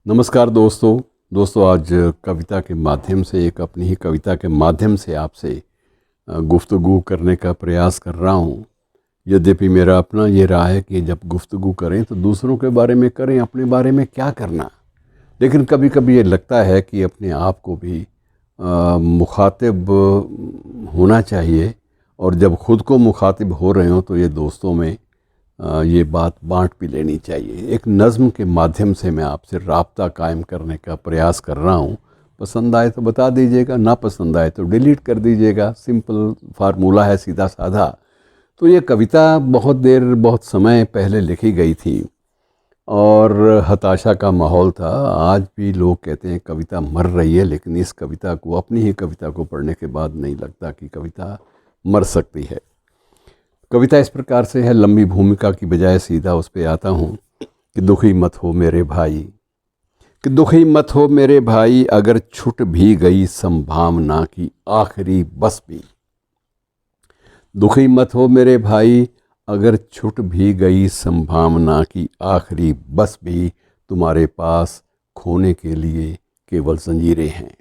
नमस्कार दोस्तों आज कविता के माध्यम से अपनी ही कविता के माध्यम से आपसे गुफ्तगू करने का प्रयास कर रहा हूँ। यद्यपि मेरा अपना ये राय है कि जब गुफ्तगू करें तो दूसरों के बारे में करें, अपने बारे में क्या करना। लेकिन कभी कभी ये लगता है कि अपने आप को भी मुखातिब होना चाहिए, और जब ख़ुद को मुखातिब हो रहे हो तो ये दोस्तों में ये बात बांट भी लेनी चाहिए। एक नज़्म के माध्यम से मैं आपसे राब्ता कायम करने का प्रयास कर रहा हूँ। पसंद आए तो बता दीजिएगा, ना पसंद आए तो डिलीट कर दीजिएगा। सिंपल फार्मूला है, सीधा साधा। तो ये कविता बहुत समय पहले लिखी गई थी और हताशा का माहौल था। आज भी लोग कहते हैं कविता मर रही है, लेकिन इस कविता को, अपनी ही कविता को पढ़ने के बाद नहीं लगता कि कविता मर सकती है। कविता इस प्रकार से है, लंबी भूमिका की बजाय सीधा उस पे आता हूँ कि दुखी मत हो मेरे भाई, कि दुखी मत हो मेरे भाई, अगर छूट भी गई संभावना की आखिरी बस भी। दुखी मत हो मेरे भाई, अगर छूट भी गई संभावना की आखिरी बस भी। तुम्हारे पास खोने के लिए केवल जंजीरें हैं,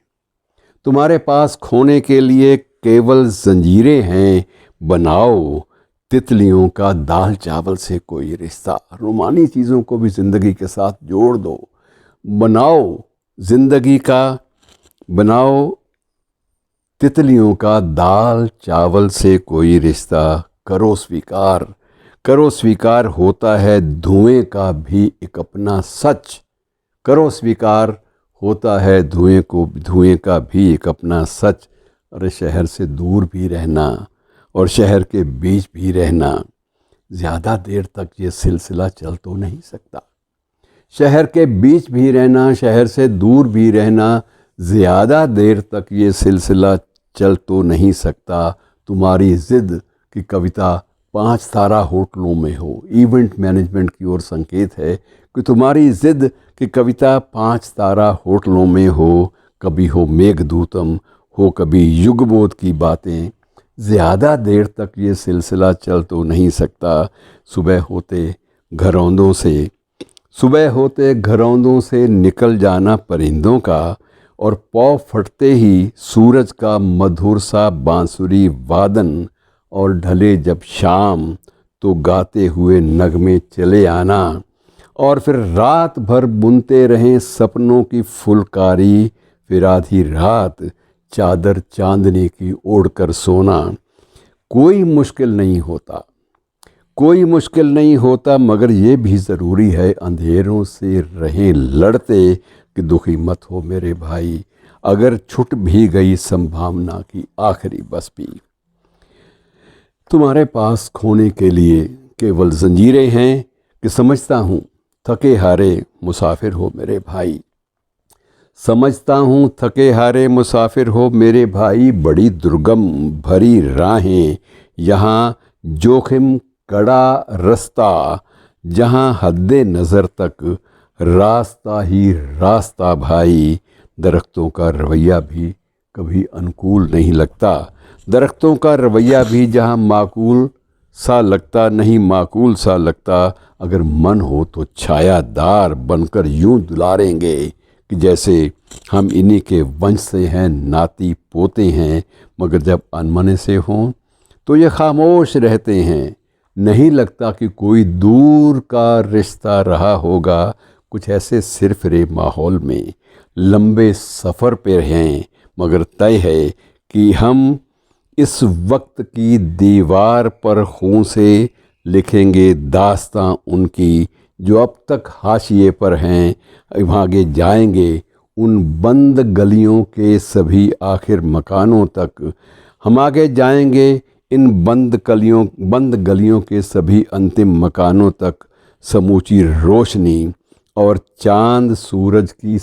तुम्हारे पास खोने के लिए केवल जंजीरें हैं। बनाओ तितलियों का दाल चावल से कोई रिश्ता। रोमानी चीज़ों को भी ज़िंदगी के साथ जोड़ दो। बनाओ तितलियों का दाल चावल से कोई रिश्ता। करो स्वीकार होता है धुएं का भी एक अपना सच। करो स्वीकार होता है धुएं का भी एक अपना सच। अरे शहर से दूर भी रहना और शहर के बीच भी रहना, ज़्यादा देर तक ये सिलसिला चल तो नहीं सकता। शहर के बीच भी रहना, शहर से दूर भी रहना, ज़्यादा देर तक ये सिलसिला चल तो नहीं सकता। तुम्हारी ज़िद की कविता 5 तारा होटलों में हो। इवेंट मैनेजमेंट की ओर संकेत है कि तुम्हारी ज़िद की कविता 5 तारा होटलों में हो। कभी हो मेघदूतम, हो कभी युगबोध की बातें, ज़्यादा देर तक ये सिलसिला चल तो नहीं सकता। सुबह होते घरौंदों से निकल जाना परिंदों का, और पौ फटते ही सूरज का मधुर सा बांसुरी वादन। और ढले जब शाम तो गाते हुए नगमे चले आना, और फिर रात भर बुनते रहें सपनों की फुलकारी। फिर आधी रात चादर चांदनी की ओढ़कर सोना। कोई मुश्किल नहीं होता, मगर ये भी ज़रूरी है अंधेरों से रहें लड़ते। कि दुखी मत हो मेरे भाई, अगर छूट भी गई संभावना की आखिरी बस भी। तुम्हारे पास खोने के लिए केवल जंजीरें हैं। कि समझता हूँ थके हारे मुसाफिर हो मेरे भाई, समझता हूँ थके हारे मुसाफिर हो मेरे भाई। बड़ी दुर्गम भरी राहें यहाँ, जोखिम कड़ा रास्ता, जहाँ हद्दे नज़र तक रास्ता ही रास्ता भाई। दरख्तों का रवैया भी कभी अनुकूल नहीं लगता, दरख्तों का रवैया भी जहाँ माकूल सा लगता। अगर मन हो तो छायादार बनकर यूं दुलारेंगे, कि जैसे हम इन्हीं के वंश से हैं, नाती पोते हैं। मगर जब अनमने से हों तो ये खामोश रहते हैं। नहीं लगता कि कोई दूर का रिश्ता रहा होगा। कुछ ऐसे सिरफिरे माहौल में लंबे सफ़र पे हैं, मगर तय है कि हम इस वक्त की दीवार पर खून से लिखेंगे दास्तां उनकी, जो अब तक हाशिए पर हैं। आगे जाएंगे उन बंद गलियों के सभी आखिर मकानों तक। हम आगे जाएंगे इन बंद गलियों के सभी अंतिम मकानों तक। समूची रोशनी और चांद सूरज की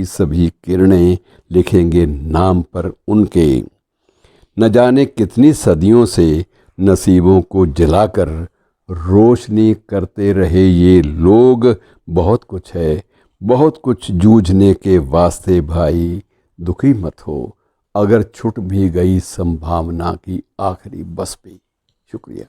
सभी किरणें लिखेंगे नाम पर उनके। न जाने कितनी सदियों से नसीबों को जलाकर रोशनी करते रहे ये लोग। बहुत कुछ है, बहुत कुछ जूझने के वास्ते भाई। दुखी मत हो अगर छूट भी गई संभावना की आखिरी बस भी। शुक्रिया।